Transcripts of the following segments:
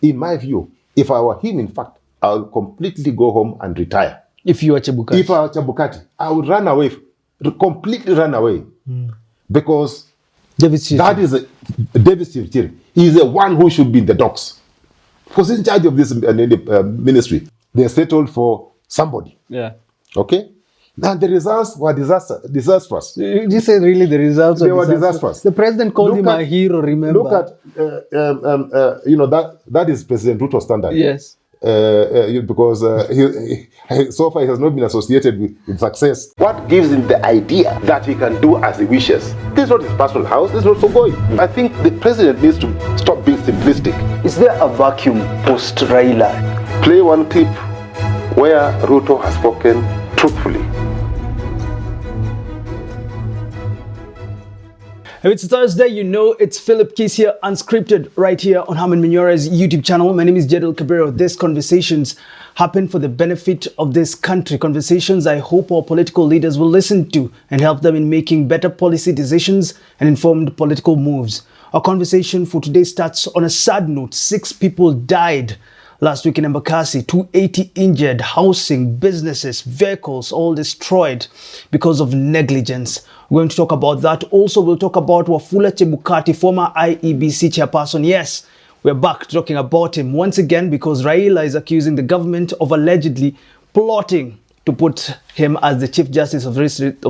in my view, if I were him, in fact, I would completely go home and retire. If you are Chebukati? If I were Chebukati, I would run away, completely run away. Because that is David Chiri. He is the one who should be in the docks. Because he's in charge of this ministry. They are settled for somebody. Yeah. Okay? Now the results were disastrous. You say really the results were disastrous. The president called him a hero, remember? Look at, that is President Ruto's standard. Yes. Because so far he has not been associated with success. What gives him the idea that he can do as he wishes? This is not his personal house, this is not so going. I think the president needs to stop being simplistic. Is there a vacuum post Raila? Play one clip where Ruto has spoken truthfully. If it's Thursday, you know it's Philip Kisia Unscripted right here on Herman Manyora's YouTube channel. My name is Jadiel Kabiro. These conversations happen for the benefit of this country. Conversations I hope our political leaders will listen to and help them in making better policy decisions and informed political moves. Our conversation for today starts on a sad note. 6 people died last week in Embakasi, 280 injured, housing, businesses, vehicles, all destroyed because of negligence. We're going to talk about that. Also, we'll talk about Wafula Chebukati, former IEBC chairperson. Yes, we're back talking about him once again because Raila is accusing the government of allegedly plotting to put him as the Chief Justice of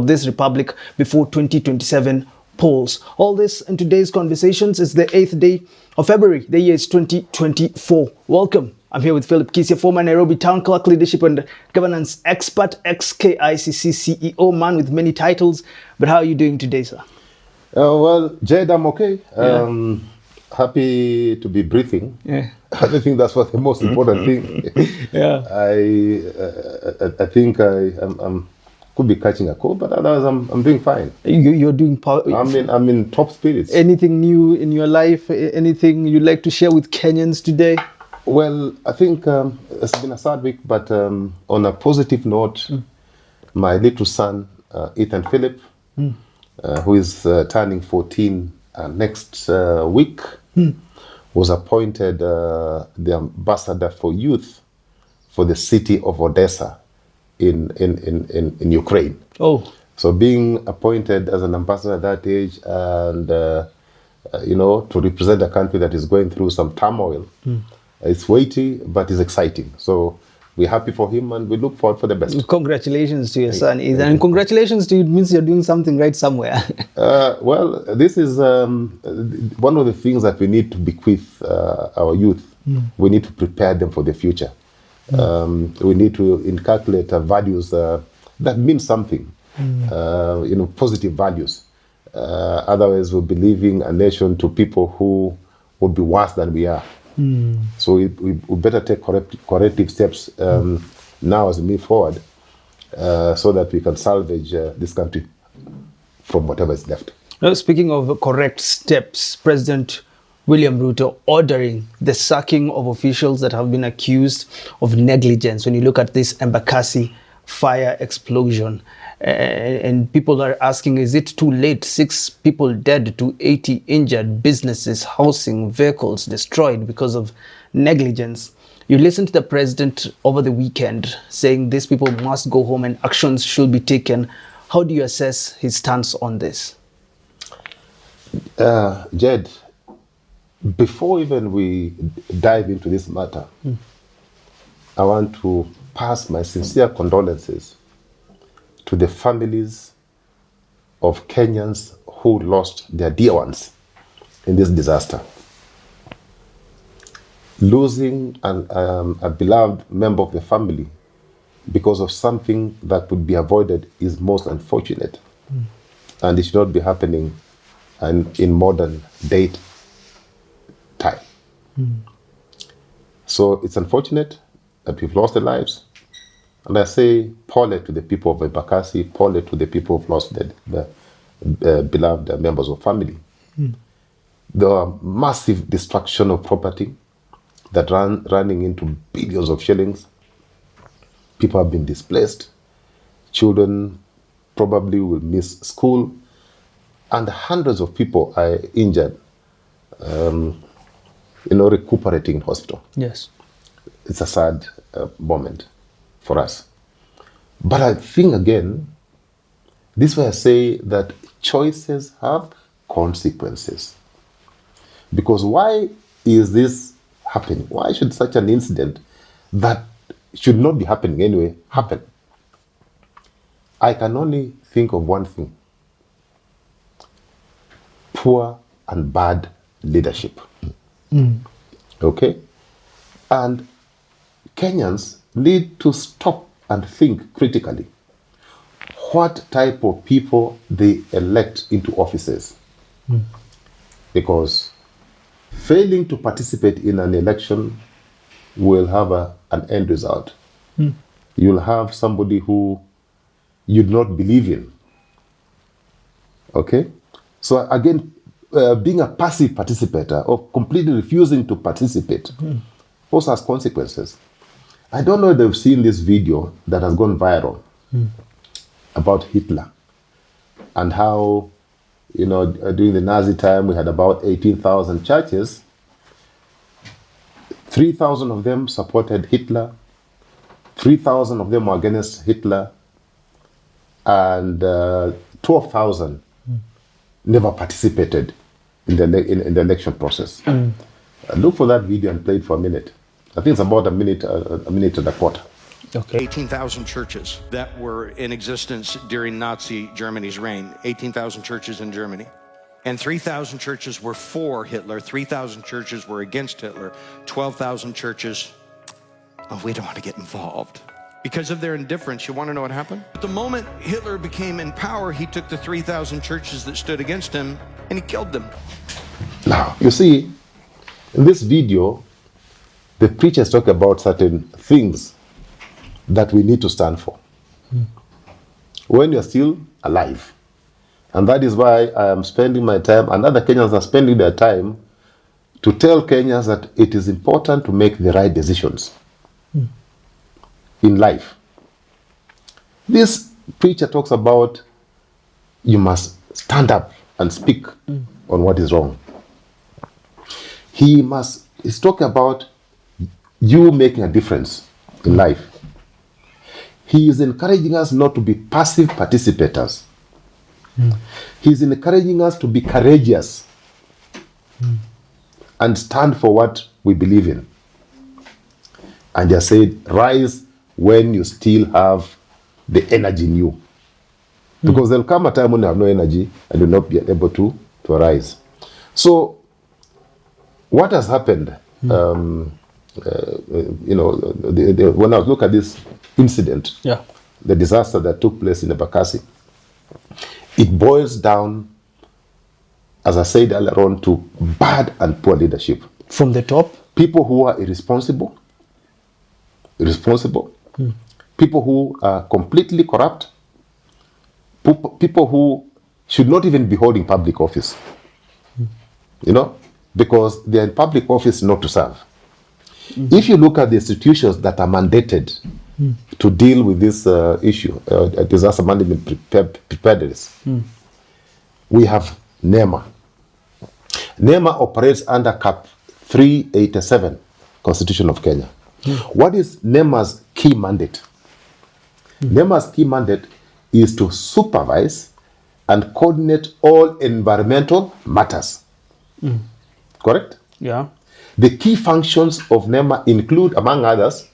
this republic before 2027 polls. All this in today's conversations. Is the 8th day of February. The year is 2024. Welcome. I'm here with Philip Kisia, former Nairobi Town Clerk, leadership and governance expert, ex-KICC CEO, man with many titles. But how are you doing today, sir? Well, Jed, I'm okay. Happy to be breathing. Yeah. I think that's what the most important thing. Yeah. I think I'm could be catching a cold, but otherwise I'm doing fine. You're doing. I'm in top spirits. Anything new in your life? Anything you'd like to share with Kenyans today? Well, I think it's been a sad week, but on a positive note, my little son, Ethan Philip, who is turning 14 next week, was appointed the ambassador for youth for the city of Odessa in Ukraine. Oh. So being appointed as an ambassador at that age and, to represent a country that is going through some turmoil, it's weighty, but it's exciting. So we're happy for him and we look forward for the best. Congratulations to your son, Ethan. And congratulations to you. It means you're doing something right somewhere. Well, this is one of the things that we need to bequeath our youth. We need to prepare them for the future. We need to inculcate values that mean something, positive values. Otherwise, we'll be leaving a nation to people who will be worse than we are. So we better take corrective steps now as we move forward so that we can salvage this country from whatever is left. Now, speaking of correct steps, President William Ruto ordering the sacking of officials that have been accused of negligence. When you look at this Embakasi fire explosion, and people are asking, is it too late? 6 people dead, 280 injured, businesses, housing, vehicles destroyed because of negligence. You listened to the president over the weekend saying these people must go home and actions should be taken. How do you assess his stance on this? Jed, before even we dive into this matter, I want to pass my sincere condolences to the families of Kenyans who lost their dear ones in this disaster. Losing a beloved member of the family because of something that would be avoided is most unfortunate. And it should not be happening in modern date time. So it's unfortunate that we've lost their lives. And I say, pole to the people of Embakasi, pole to the people who've lost the beloved members of family. The massive destruction of property that running into billions of shillings. People have been displaced. Children probably will miss school. And hundreds of people are injured. recuperating in hospital. Yes. It's a sad moment for us. But I think, again, this is where I say that choices have consequences. Because why is this happening? Why should such an incident that should not be happening anyway happen? I can only think of one thing: poor and bad leadership. Okay? And Kenyans need to stop and think critically what type of people they elect into offices. Because failing to participate in an election will have an end result. You'll have somebody who you do not believe in. Okay? So again, being a passive participator or completely refusing to participate also has consequences. I don't know if they've seen this video that has gone viral about Hitler and how, during the Nazi time, we had about 18,000 churches. 3,000 of them supported Hitler. 3,000 of them were against Hitler. And 12,000 never participated in the election process. Look for that video and play it for a minute. I think it's about a minute and a quarter. Okay. 18,000 churches that were in existence during Nazi Germany's reign. 18,000 churches in Germany. And 3,000 churches were for Hitler. 3,000 churches were against Hitler. 12,000 churches, we don't want to get involved. Because of their indifference, you want to know what happened? The moment Hitler became in power, he took the 3,000 churches that stood against him and he killed them. Now, you see, in this video, the preachers talk about certain things that we need to stand for when you're still alive. And that is why I am spending my time, and other Kenyans are spending their time, to tell Kenyans that it is important to make the right decisions in life. This preacher talks about you must stand up and speak on what is wrong. He's talking about you making a difference in life. He is encouraging us not to be passive participators. He's encouraging us to be courageous and stand for what we believe in. And he said, rise when you still have the energy in you. Because there'll come a time when you have no energy and you'll not be able to arise. So, what has happened, when I look at this incident, the disaster that took place in Embakasi, it boils down, as I said earlier on, to bad and poor leadership. From the top? People who are irresponsible, people who are completely corrupt, people who should not even be holding public office, because they are in public office not to serve. If you look at the institutions that are mandated to deal with this issue, disaster management preparedness, we have NEMA. NEMA operates under Cap 387, Constitution of Kenya. What is NEMA's key mandate? NEMA's key mandate is to supervise and coordinate all environmental matters. Correct? Yeah. The key functions of NEMA include, among others,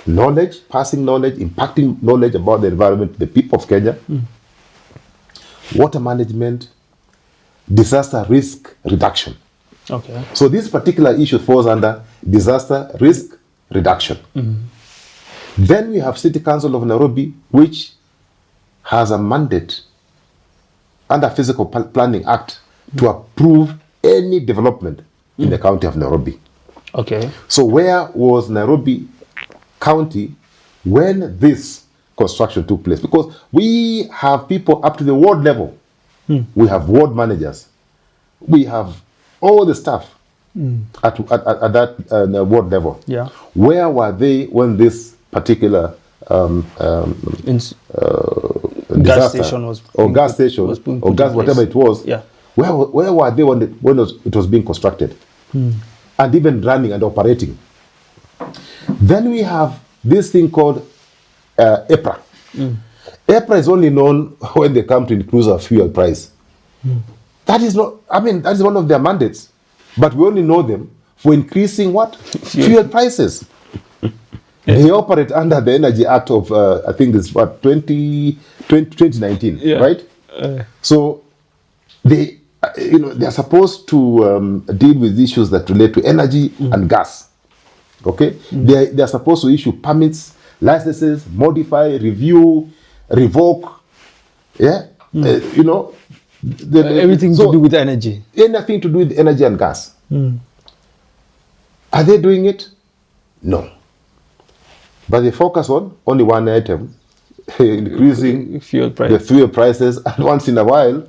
knowledge, passing knowledge, impacting knowledge about the environment, the people of Kenya, water management, disaster risk reduction. Okay. So this particular issue falls under disaster risk reduction. Then we have City Council of Nairobi, which has a mandate under Physical Planning Act to approve any development in the county of Nairobi. Okay. So where was Nairobi County when this construction took place? Because we have people up to the ward level. We have ward managers. We have all the staff at that ward level. Yeah. Where were they when this particular gas station was whatever it was? Yeah. Where were they when it was being constructed? and even running and operating. Then we have this thing called EPRA. EPRA is only known when they come to increase our fuel price. That is not, I mean, that is one of their mandates. But we only know them for increasing what? Fuel prices. They operate under the Energy Act of, I think it's what, 2019, right? So they, they are supposed to deal with issues that relate to energy and gas. Okay? They are supposed to issue permits, licenses, modify, review, revoke. Yeah? Everything to do with energy. Anything to do with energy and gas. Are they doing it? No. But they focus on only one item, increasing the fuel prices, and once in a while,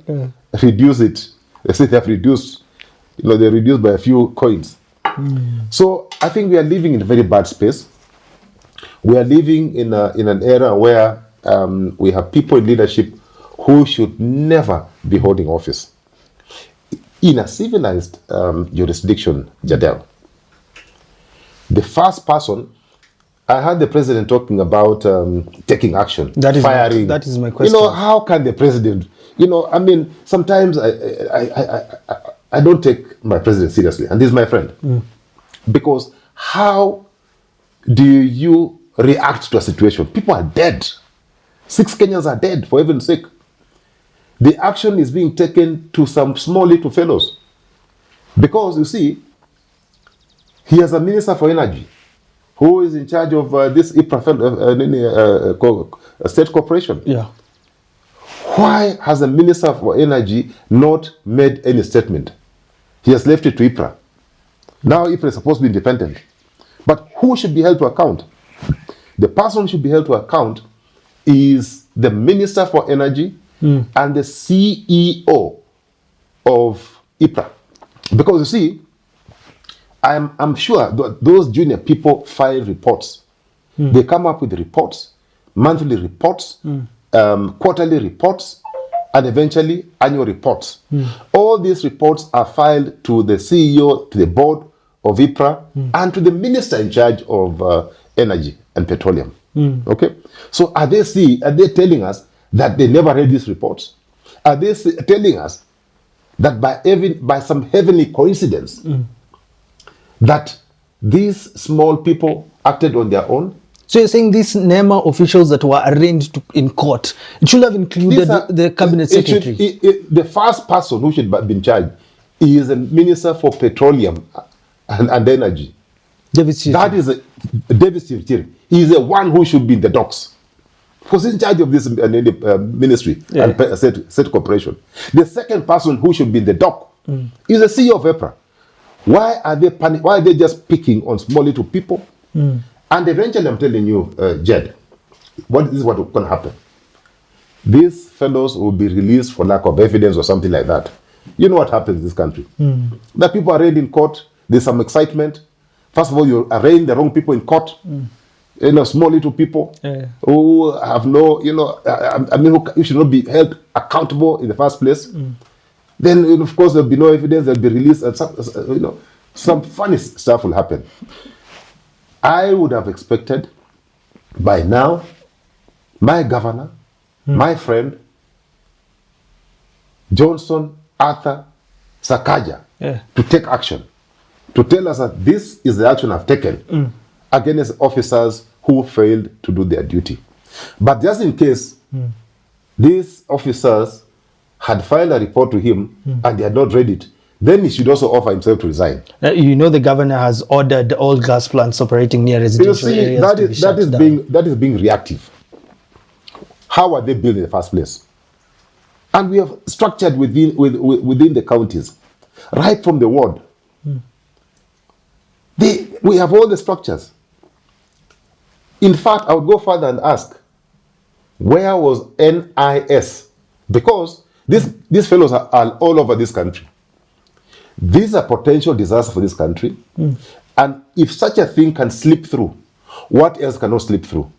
reduce it. They say they have reduced, they reduced by a few coins. So I think we are living in a very bad space. We are living in an era where we have people in leadership who should never be holding office. In a civilized jurisdiction, Jadiel, the first person, I heard the president talking about taking action, firing. That is my question. How can the president, I mean, sometimes I don't take my president seriously, and this is my friend. Because how do you react to a situation? People are dead. 6 Kenyans are dead, for heaven's sake. The action is being taken to some small little fellows. Because, you see, he has a minister for energy who is in charge of this IPRA state corporation. Yeah. Why has the minister for energy not made any statement? He has left it to IPRA. Now IPRA is supposed to be independent. But who should be held to account? The person who should be held to account is the minister for energy and the CEO of IPRA. Because you see, I'm sure those junior people file reports. They come up with reports, monthly reports, quarterly reports, and eventually annual reports. All these reports are filed to the CEO, to the board of IPRA, and to the minister in charge of energy and petroleum. Okay? So are they telling us that they never read these reports? Are they telling us that by some heavenly coincidence, that these small people acted on their own? So you're saying these NEMA officials that were arraigned in court, it should have included the cabinet secretary? The first person who should be in charge is a minister for petroleum and energy. That is David Chege. He is the one who should be in the docks, because he's in charge of this ministry and state corporation. The second person who should be in the dock is the CEO of EPRA. Why are they Why are they just picking on small little people? And eventually, I'm telling you, Jed, this is what going to happen. These fellows will be released for lack of evidence or something like that. You know what happens in this country? The people are arraigned in court. There's some excitement. First of all, you arraign the wrong people in court. Small little people who have no, who should not be held accountable in the first place. Then, of course, there'll be no evidence. They'll be released, and some funny stuff will happen. I would have expected by now my governor, my friend, Johnson Arthur Sakaja, to take action, to tell us that this is the action I've taken against officers who failed to do their duty. But just in case these officers had filed a report to him and they had not read it, then he should also offer himself to resign. The governor has ordered all gas plants operating near residential areas that is being reactive. How are they built in the first place? And we have structured within the counties, right from the ward. We have all the structures. In fact, I would go further and ask, where was NIS? Because these fellows are all over this country. This is a potential disaster for this country. And if such a thing can slip through, what else cannot slip through?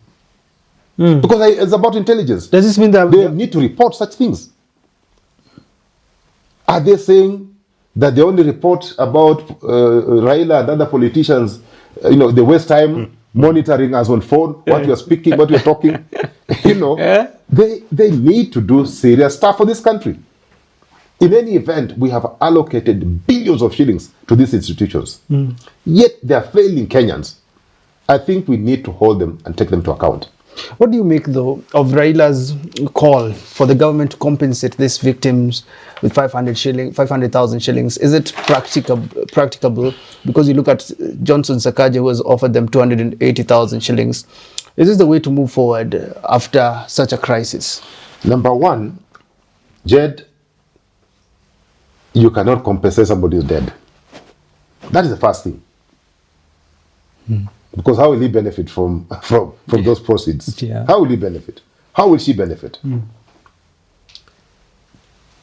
Because it's about intelligence. Does this mean that they need to report such things? Are they saying that they only report about Raila and other politicians, they waste time monitoring us on phone, what you're speaking, what you're talking. They need to do serious stuff for this country. In any event, we have allocated billions of shillings to these institutions. Yet they are failing Kenyans. I think we need to hold them and take them to account. What do you make, though, of Raila's call for the government to compensate these victims with 500,000 shillings? Is it practicable? Because you look at Johnson Sakaja, who has offered them 280,000 shillings. Is this the way to move forward after such a crisis? Number one, Jed, you cannot compensate somebody who's dead. That is the first thing. Because how will he benefit from those proceeds? Yeah. How will he benefit? How will she benefit?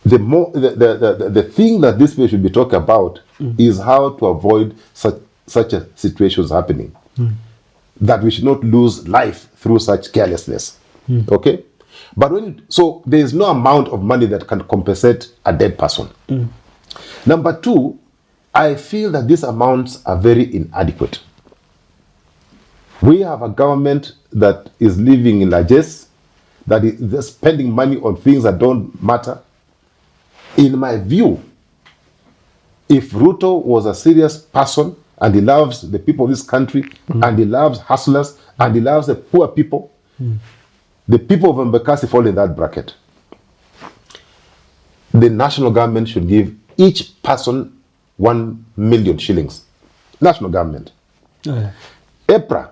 The thing that this way should be talking about is how to avoid such a situations happening. That we should not lose life through such carelessness. Okay? But so there is no amount of money that can compensate a dead person. Number two, I feel that these amounts are very inadequate. We have a government that is living in largesse, that is spending money on things that don't matter. In my view, if Ruto was a serious person and he loves the people of this country, and he loves hustlers, and he loves the poor people, the people of Embakasi fall in that bracket. The national government should give each person 1 million shillings. National government. EPRA,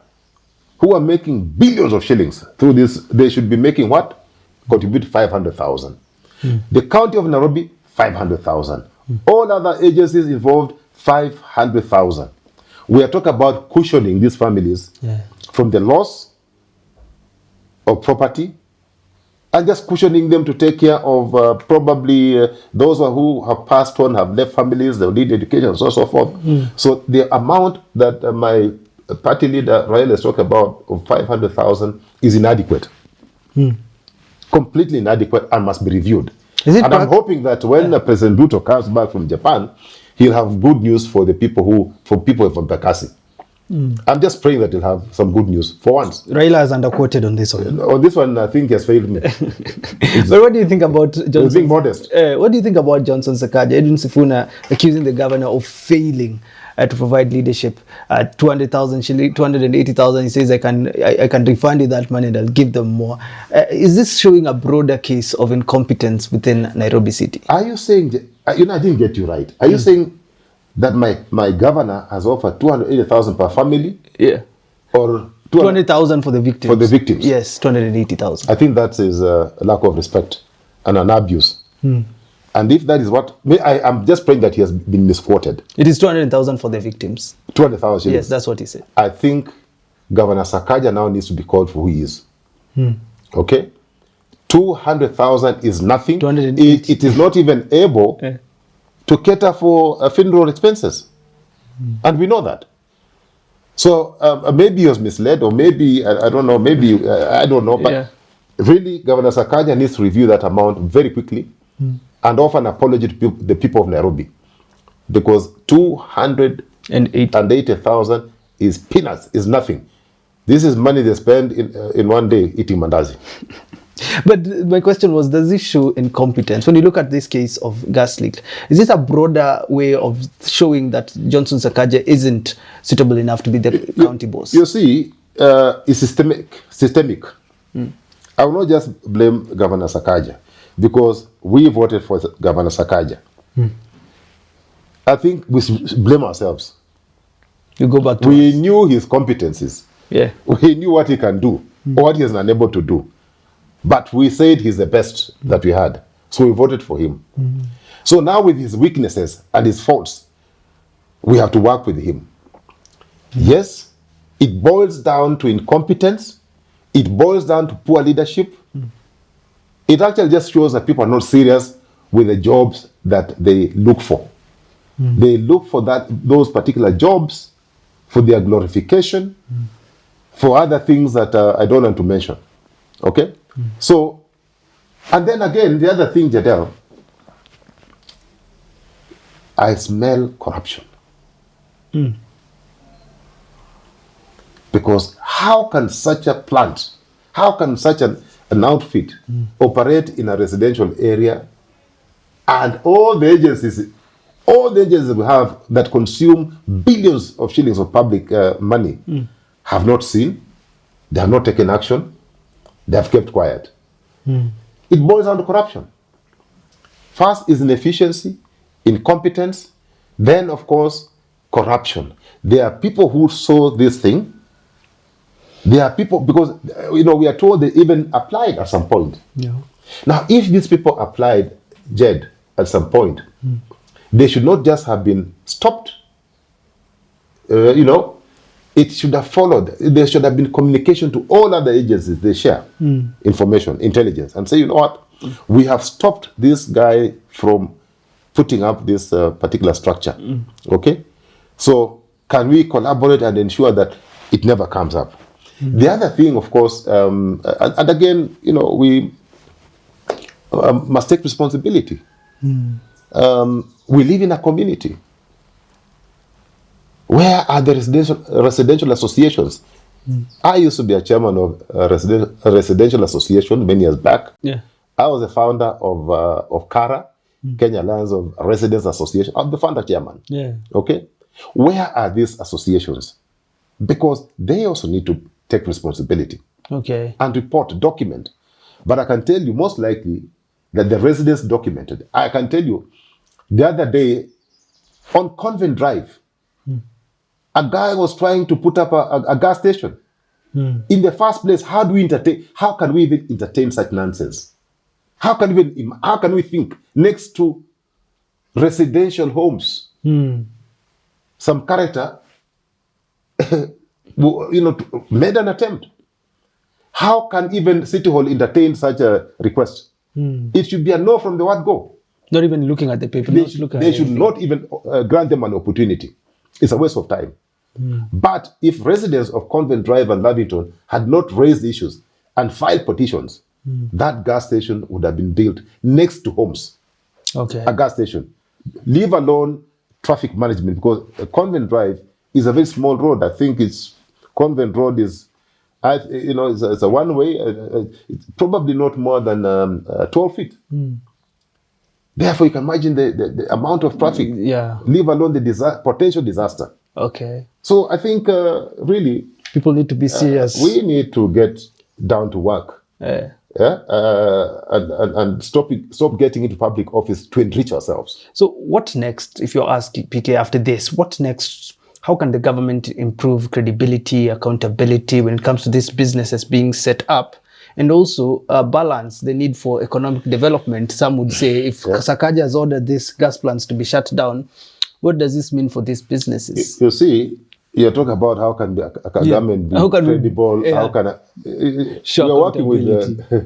who are making billions of shillings through this, they should be making what? Contribute 500,000. The county of Nairobi, 500,000. All other agencies involved, 500,000. We are talking about cushioning these families from the loss of property, and just cushioning them to take care of probably those who have passed on, have left families, they need education, and so forth. So the amount that my party leader Raila is talking about of 500,000 is inadequate. Completely inadequate and must be reviewed. And I'm hoping that when President Ruto comes back from Japan, he'll have good news for the people from Embakasi. I'm just praying that he'll have some good news for once. Raila is underquoted on this one. On this one, I think he has failed me. But what do you think about Johnson? Being modest. What do you think about Johnson Sakaja, Edwin Sifuna, accusing the governor of failing to provide leadership? 200,000 shillings, 280,000. He says, I can refund you that money and I'll give them more. Is this showing a broader case of incompetence within Nairobi City? Are you saying, I didn't get you right. Are you saying that my governor has offered 280,000 per family? Yeah. Or 200,000 for the victims? For the victims. Yes, 280,000. I think that is a lack of respect and an abuse. And if that is what, I'm just praying that he has been misquoted. It is 200,000 for the victims. 200,000 Yes, that's what he said. I think Governor Sakaja now needs to be called for who he is. Okay? 200,000 is nothing. It is not even able to cater for funeral expenses. And we know that. So maybe he was misled, or maybe, I don't know, I don't know. But really, Governor Sakaja needs to review that amount very quickly and offer an apology to the people of Nairobi. Because 280,000 is peanuts, is nothing. This is money they spend in one day eating mandazi. But my question was, does this show incompetence? When you look at this case of gas leak, is this a broader way of showing that Johnson Sakaja isn't suitable enough to be the county boss? You see, it's systemic. I will not just blame Governor Sakaja, because we voted for Governor Sakaja. I think we should blame ourselves. You go back to we knew his competencies. Yeah. We knew what he can do, or what he is unable to do. But we said he's the best that we had. So we voted for him. So now with his weaknesses and his faults, we have to work with him. Yes, it boils down to incompetence. It boils down to poor leadership. It actually just shows that people are not serious with the jobs that they look for. They look for those particular jobs for their glorification, for other things that I don't want to mention. Okay? So, and then again, the other thing, Jadiel, I smell corruption. Because how can such a plant, how can such an outfit operate in a residential area, and all the agencies we have that consume billions of shillings of public money have not seen, they have not taken action, they have kept quiet. It boils down to corruption. First is inefficiency, incompetence, then of course corruption. There are people who saw this thing. There are people, because we are told they even applied at some point. Yeah. Now, if these people applied, Jed, at some point, they should not just have been stopped. It should have followed. There should have been communication to all other agencies. They share information, intelligence, and say, you know what, we have stopped this guy from putting up this particular structure. Okay? So, can we collaborate and ensure that it never comes up? The other thing, of course, and again, we must take responsibility. We live in a community. Where are the residential associations? I used to be a chairman of a residential association many years back. Yeah. I was the founder of KARA, Kenya Alliance of Residents Association. I'm the founder chairman. Yeah. Okay? Where are these associations? Because they also need to take responsibility. Okay. And report, document. But I can tell you most likely that the residents documented. I can tell you the other day on Convent Drive, a guy was trying to put up a gas station. In the first place, how can we even entertain such nonsense? How can we think next to residential homes? Some character made an attempt. How can even City Hall entertain such a request? It should be a no from the word go. Not even looking at the paper. They should not even grant them an opportunity. It's a waste of time. But if residents of Convent Drive and Lavington had not raised issues and filed petitions, that gas station would have been built next to homes. Okay. A gas station. Leave alone traffic management, because Convent Drive is a very small road. I think Convent Road is, it's a one-way. It's probably not more than 12 feet. Therefore, you can imagine the amount of traffic. Yeah. Leave alone the potential disaster. Okay. So I think really people need to be serious. We need to get down to work. And stop getting into public office to enrich ourselves. So what next, if you're asked, PK, after this, what next? How can the government improve credibility, accountability when it comes to these businesses being set up? And also balance the need for economic development. Some would say if Sakaja has ordered these gas plants to be shut down, what does this mean for these businesses? You see, you're talking about how can the government be credible. How can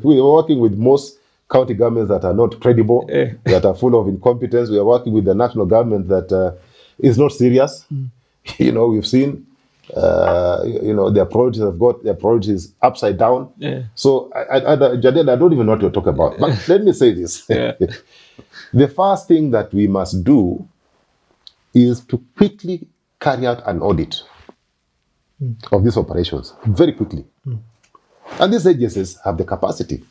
we are working with most county governments that are not credible, that are full of incompetence. We are working with the national government that is not serious. We've seen their priorities upside down. So Jadiel, I don't even know what you're talking about. But let me say this. The first thing that we must do is to quickly carry out an audit of these operations, very quickly. And these agencies have the capacity.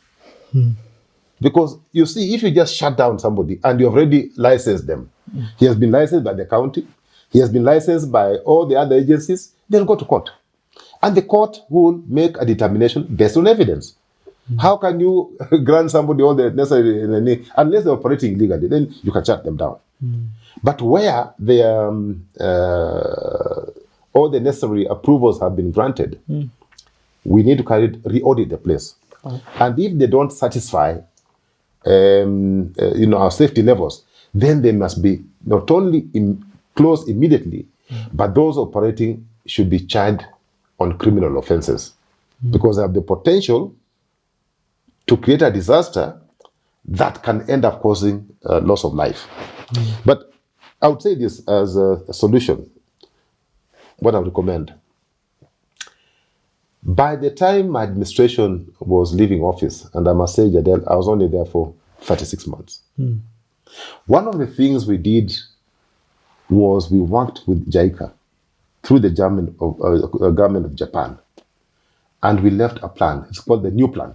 Because you see, if you just shut down somebody and you have already licensed them, he has been licensed by the county, he has been licensed by all the other agencies, they'll go to court. And the court will make a determination based on evidence. How can you grant somebody all the necessary, unless they're operating illegally, then you can shut them down. But where all the necessary approvals have been granted, we need to re-audit the place. And if they don't satisfy our safety levels, then they must be not only closed immediately, but those operating should be charged on criminal offenses, because they have the potential to create a disaster that can end up causing loss of life. But I would say this as a solution, what I would recommend. By the time my administration was leaving office, and I must say, Jadiel, I was only there for 36 months. One of the things we did was we worked with JICA through the government of Japan, and we left a plan. It's called the New Plan.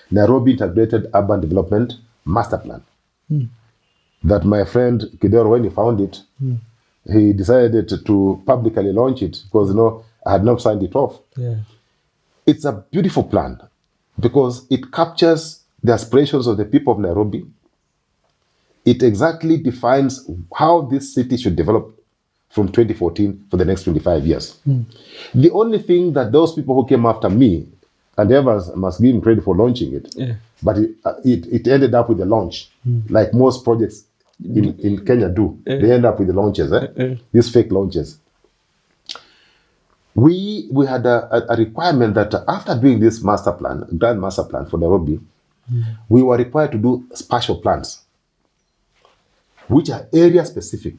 Nairobi Integrated Urban Development Master Plan. That my friend Kidero, when he found it, he decided to publicly launch it because, I had not signed it off. Yeah. It's a beautiful plan because it captures the aspirations of the people of Nairobi. It exactly defines how this city should develop from 2014 for the next 25 years. The only thing that those people who came after me, and Evans must give him credit for launching it, but it ended up with a launch, like most projects in Kenya do. They end up with the launches, these fake launches. We had a requirement that after doing this grand master plan for Nairobi, we were required to do spatial plans, which are area specific,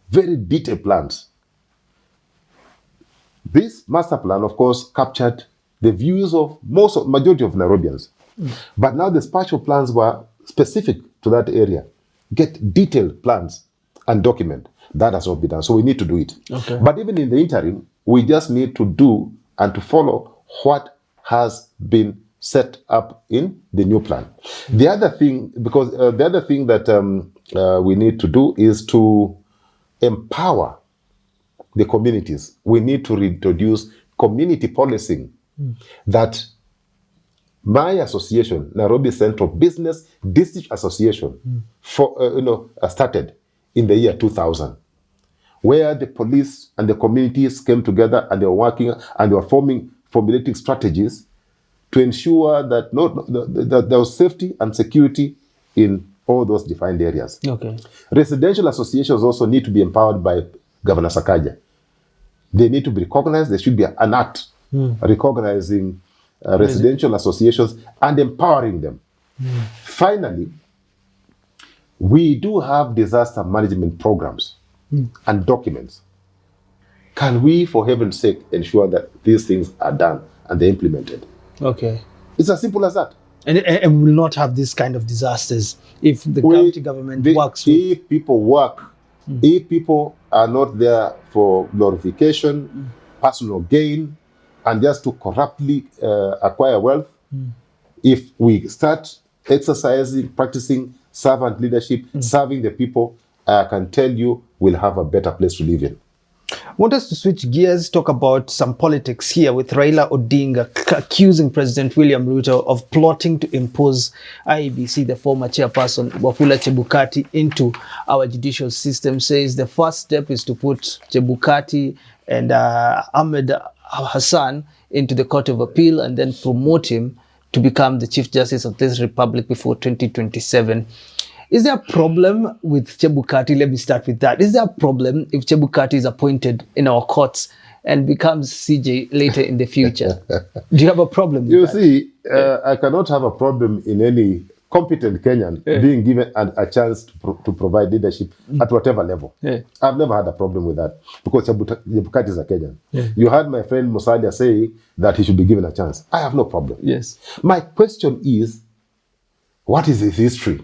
very detailed plans. This master plan, of course, captured the views of majority of Nairobians. But now the spatial plans were specific to that area. Get detailed plans and document. That has not been done. So we need to do it. Okay. But even in the interim, we just need to do and to follow what has been set up in the new plan. The other thing, that we need to do is to empower the communities. We need to reintroduce community policing that my association, Nairobi Central Business District Association, started in the year 2000, where the police and the communities came together and they were working and they were formulating strategies to ensure that that there was safety and security in all those defined areas. Okay. Residential associations also need to be empowered by Governor Sakaja. They need to be recognized. There should be an act recognizing residential associations and empowering them. Finally, we do have disaster management programs and documents. Can we, for heaven's sake, ensure that these things are done and they're implemented? Okay. It's as simple as that. And we will not have this kind of disasters if the county government works with... If people work, if people are not there for glorification, personal gain, and just to corruptly acquire wealth, if we start exercising, practicing servant leadership, serving the people, I can tell you we'll have a better place to live in. I want us to switch gears, talk about some politics here with Raila Odinga accusing President William Ruto of plotting to impose IEBC, the former chairperson, Wafula Chebukati, into our judicial system. Says the first step is to put Chebukati and Ahmed Hassan into the Court of Appeal and then promote him to become the Chief Justice of this Republic before 2027. Is there a problem with Chebukati? Let me start with that. Is there a problem if Chebukati is appointed in our courts and becomes CJ later in the future? Do you have a problem with that? You see, I cannot have a problem in any competent Kenyan being given a chance to provide leadership at whatever level. I've never had a problem with that because Chebukati is a Kenyan. You heard my friend Musalia say that he should be given a chance. I have no problem. Yes. My question is, what is his history?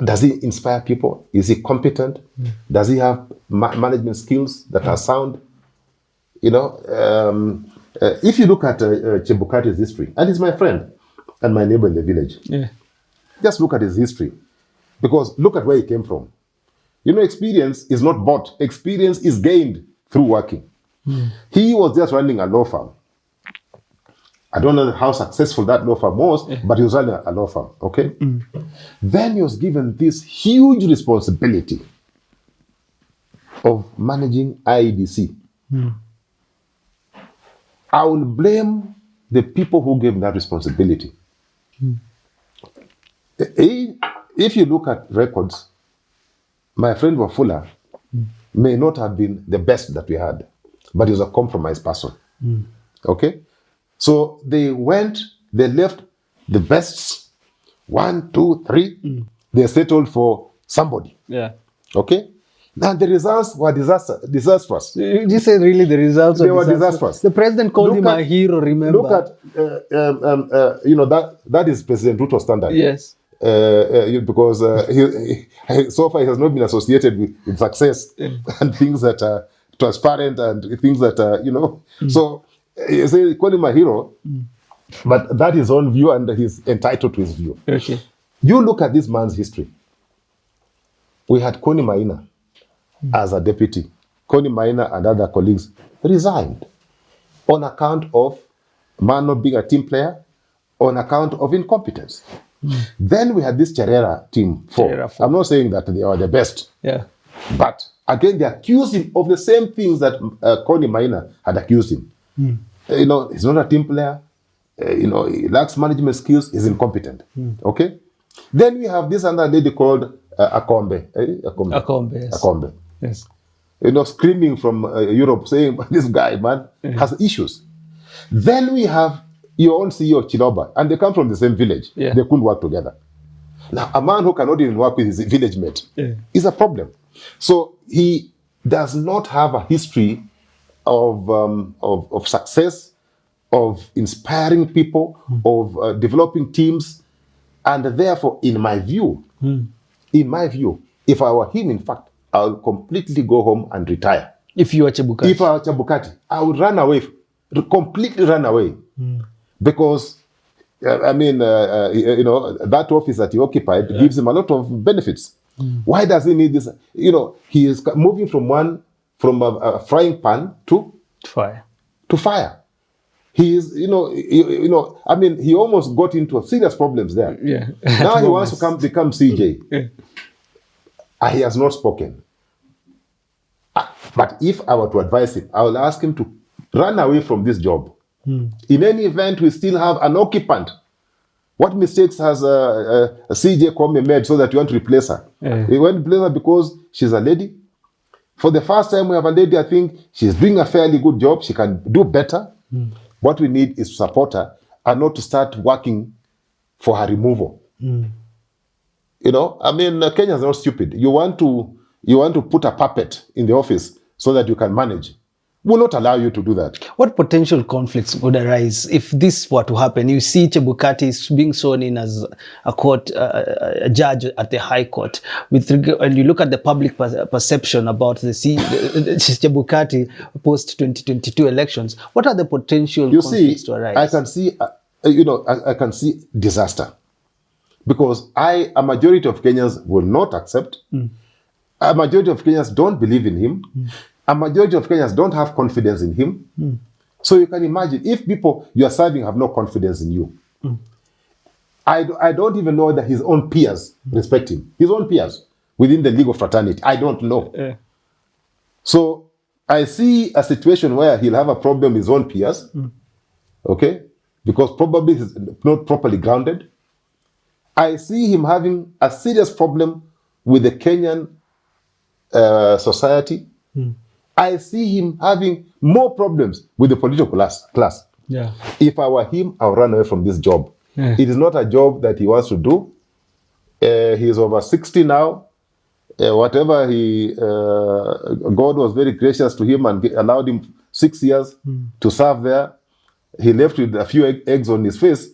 Does he inspire people? Is he competent? Does he have management skills that are sound? If you look at Chebukati's history, and he's my friend and my neighbor in the village, just look at his history. Because look at where he came from. Experience is not bought. Experience is gained through working. He was just running a law firm. I don't know how successful that law firm was, but he was running a law firm, okay? Then he was given this huge responsibility of managing IEBC. I will blame the people who gave him that responsibility. If you look at records, my friend Wafula may not have been the best that we had, but he was a compromised person, okay? So they left the bests, 1, 2, 3. They settled for somebody. Okay? Now the results were disastrous. You say really the results were disastrous? The president called him a hero, remember? Look at, that is President Ruto standard. Yes. because so far he has not been associated with success and things that are transparent and things that are, So you say, call him a hero, but that is his own view and he's entitled to his view. Okay. You look at this man's history. We had Connie Maina as a deputy. Connie Maina and other colleagues resigned on account of man not being a team player, on account of incompetence. Then we had this Cherera team 4. I'm not saying that they are the best. Yeah. But again, they accused him of the same things that Connie Maina had accused him. He's not a team player. He lacks management skills. He's incompetent. Okay. Then we have this other lady called Akombe. Akombe, yes. Akombe. Yes. Screaming from Europe saying, this guy, man, has issues. Then we have your own CEO, Chiloba, and they come from the same village. Yeah. They couldn't work together. Now, a man who cannot even work with his village mate is a problem. So he does not have a history of success, of inspiring people, of developing teams. And therefore, in my view, if I were him, in fact, I would completely go home and retire. If you are Chebukati? If I were Chebukati, I would run away, completely run away. Because, that office that he occupied gives him a lot of benefits. Why does he need this? He is moving from a frying pan to fire. He is, he almost got into serious problems there. Yeah. Now he wants to become CJ. He has not spoken. But if I were to advise him, I will ask him to run away from this job. In any event, we still have an occupant. What mistakes has CJ Kwame made so that you want to replace her? You want to replace her because she's a lady? For the first time we have a lady, I think she's doing a fairly good job. She can do better. What we need is to support her and not to start working for her removal. Kenya is not stupid. You want to put a puppet in the office so that you can manage. Will not allow you to do that. What potential conflicts would arise if this were to happen? You see Chebukati being sworn in as a judge at the High Court. And you look at the public perception about the Chebukati post-2022 elections. What are the potential conflicts to arise? I can see disaster. Because a majority of Kenyans will not accept. A majority of Kenyans don't believe in him. A majority of Kenyans don't have confidence in him. So you can imagine if people you are serving have no confidence in you. I don't even know that his own peers respect him. His own peers within the legal fraternity. I don't know. So I see a situation where he'll have a problem with his own peers. Okay? Because probably he's not properly grounded. I see him having a serious problem with the Kenyan society. I see him having more problems with the political class. Yeah. If I were him, I would run away from this job. It is not a job that he wants to do. He is over 60 now. Whatever God was very gracious to him and allowed him 6 years to serve there. He left with a few eggs on his face.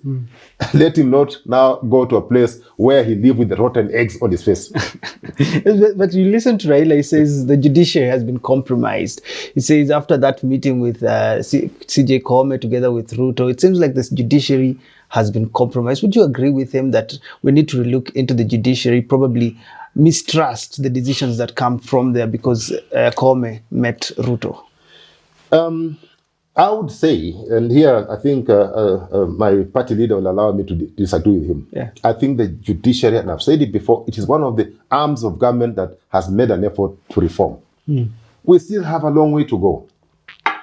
Let him not now go to a place where he lived with the rotten eggs on his face. But you listen to Raila, he says the judiciary has been compromised. He says after that meeting with CJ Koome together with Ruto, it seems like this judiciary has been compromised. Would you agree with him that we need to look into the judiciary, probably mistrust the decisions that come from there because Koome met Ruto? I would say, and here I think my party leader will allow me to disagree with him. Yeah. I think the judiciary, and I've said it before, it is one of the arms of government that has made an effort to reform. We still have a long way to go.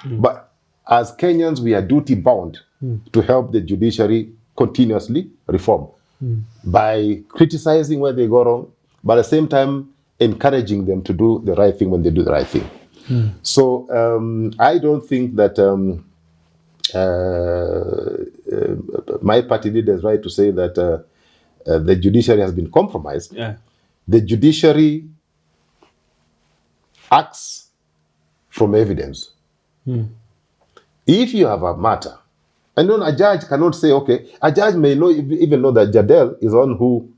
But as Kenyans, we are duty bound to help the judiciary continuously reform by criticizing where they go wrong, but at the same time encouraging them to do the right thing when they do the right thing. So I don't think that my party leader is right to say that the judiciary has been compromised. The judiciary acts from evidence. If you have a matter, and then a judge cannot say, okay, a judge may even know that Jadiel is one who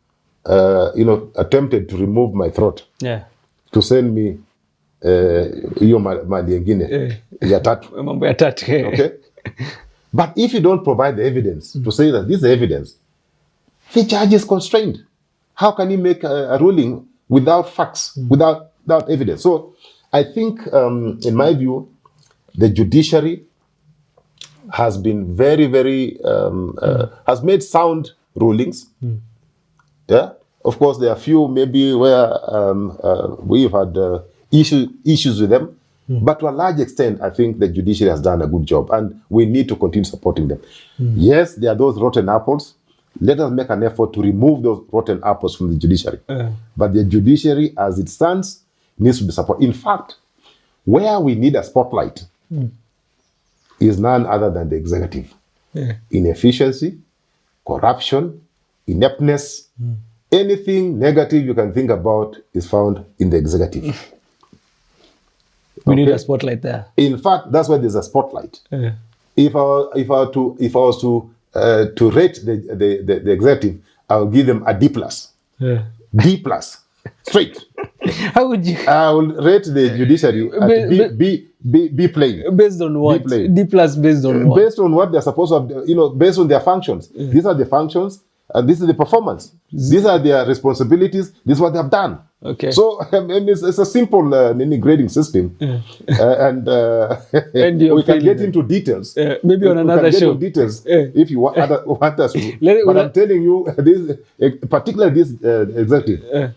attempted to remove my throat, to send me hiyo mali yengine ya tatu. Mambo ya tatu. Okay? But if you don't provide the evidence to say that this is evidence, the judge is constrained. How can he make a ruling without facts, without evidence? So I think, in my view, the judiciary has been very, very, has made sound rulings. Yeah. Of course, there are few maybe where we've had issues with them. But to a large extent, I think the judiciary has done a good job, and we need to continue supporting them. Yes, there are those rotten apples. Let us make an effort to remove those rotten apples from the judiciary. But the judiciary, as it stands, needs to be supported. In fact, where we need a spotlight is none other than the executive. Inefficiency, corruption, ineptness, anything negative you can think about is found in the executive. We need a spotlight there. In fact, that's why there's a spotlight. If I was to rate the executive, I'll give them a D+. D+, straight. How would you? I will rate the judiciary at B plain. Based on what? B+. D+ based on what? Based on what they're supposed to, based on their functions. These are the functions, and this is the performance. These are their responsibilities. This is what they have done. Okay. So it's a simple grading system, and we can get into details. Maybe on another show. Details if you want us to. But I'm telling you, particularly this executive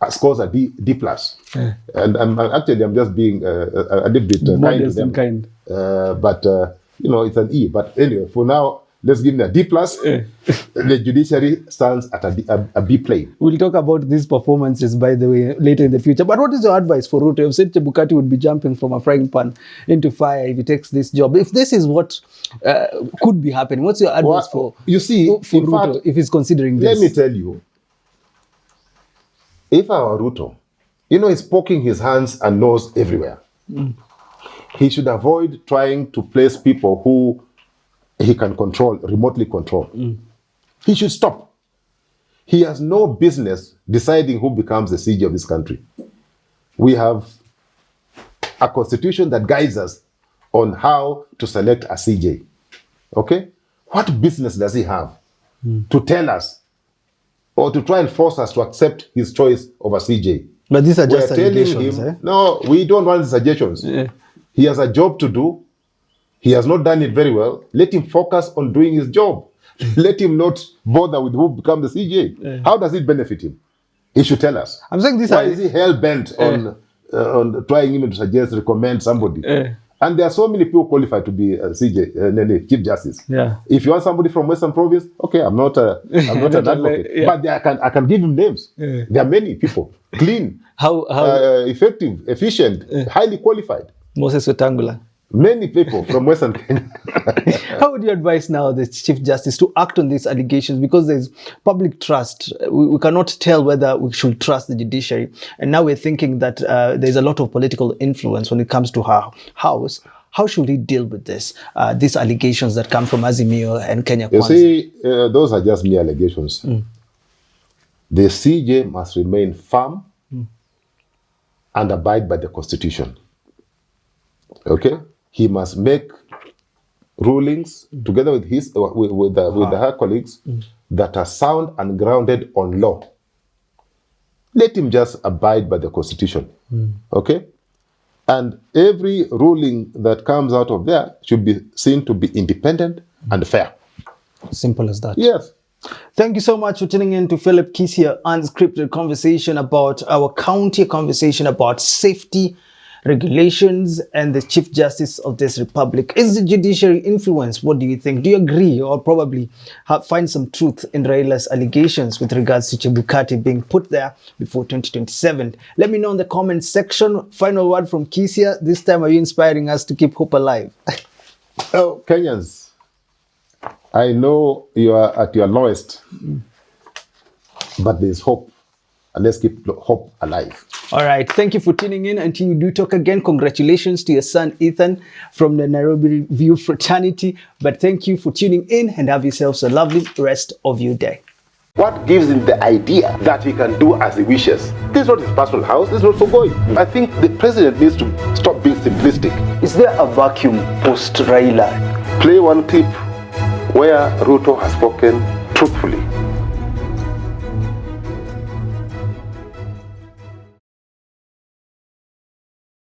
scores a D+. And I'm just being a little bit kind to them. But it's an E. But anyway, for now, let's give them a D+. The judiciary stands at a B plane. We'll talk about these performances, by the way, later in the future. But what is your advice for Ruto? You've said Chebukati would be jumping from a frying pan into fire if he takes this job. If this is what could be happening, what's your advice for Ruto if he's considering this? Let me tell you, if I were Ruto, he's poking his hands and nose everywhere. He should avoid trying to place people who he can remotely control. He should stop. He has no business deciding who becomes the CJ of this country. We have a constitution that guides us on how to select a CJ. Okay? What business does he have to tell us or to try and force us to accept his choice of a CJ? But these are just suggestions. No, we don't want the suggestions. He has a job to do. He has not done it very well. Let him focus on doing his job. Let him not bother with who becomes the CJ. How does it benefit him? He should tell us. I'm saying this. Why is he hell-bent on trying even to recommend somebody? And there are so many people qualified to be a CJ, Chief Justice. If you want somebody from Western Province, okay, I'm not an advocate. But I can give him names. There are many people. Clean, effective, efficient, highly qualified. Moses Wetangula. Many people from Western Kenya. How would you advise now the Chief Justice to act on these allegations? Because there's public trust. We cannot tell whether we should trust the judiciary. And now we're thinking that there's a lot of political influence when it comes to her house. How should he deal with this? These allegations that come from Azimio and Kenya Kwanza? You see, those are just mere allegations. The CJ must remain firm and abide by the Constitution. Okay? He must make rulings together with her colleagues that are sound and grounded on law. Let him just abide by the Constitution. Okay? And every ruling that comes out of there should be seen to be independent and fair. Simple as that. Yes. Thank you so much for tuning in to Philip Kisia Unscripted Conversation about our county, conversation about safety, regulations, and the Chief Justice of this Republic. Is the judiciary influence? What do you think? Do you agree or probably find some truth in Raila's allegations with regards to Chebukati being put there before 2027? Let me know in the comments section. Final word from Kisia. This time, are you inspiring us to keep hope alive? Oh, Kenyans, I know you are at your lowest, but there's hope. And let's keep hope alive. All right. Thank you for tuning in. Until we do talk again, congratulations to your son, Ethan, from the Nairobi View fraternity. But thank you for tuning in and have yourselves a lovely rest of your day. What gives him the idea that he can do as he wishes? This is not his personal house, this is not for going. I think the president needs to stop being simplistic. Is there a vacuum post Raila? Play one clip where Ruto has spoken truthfully.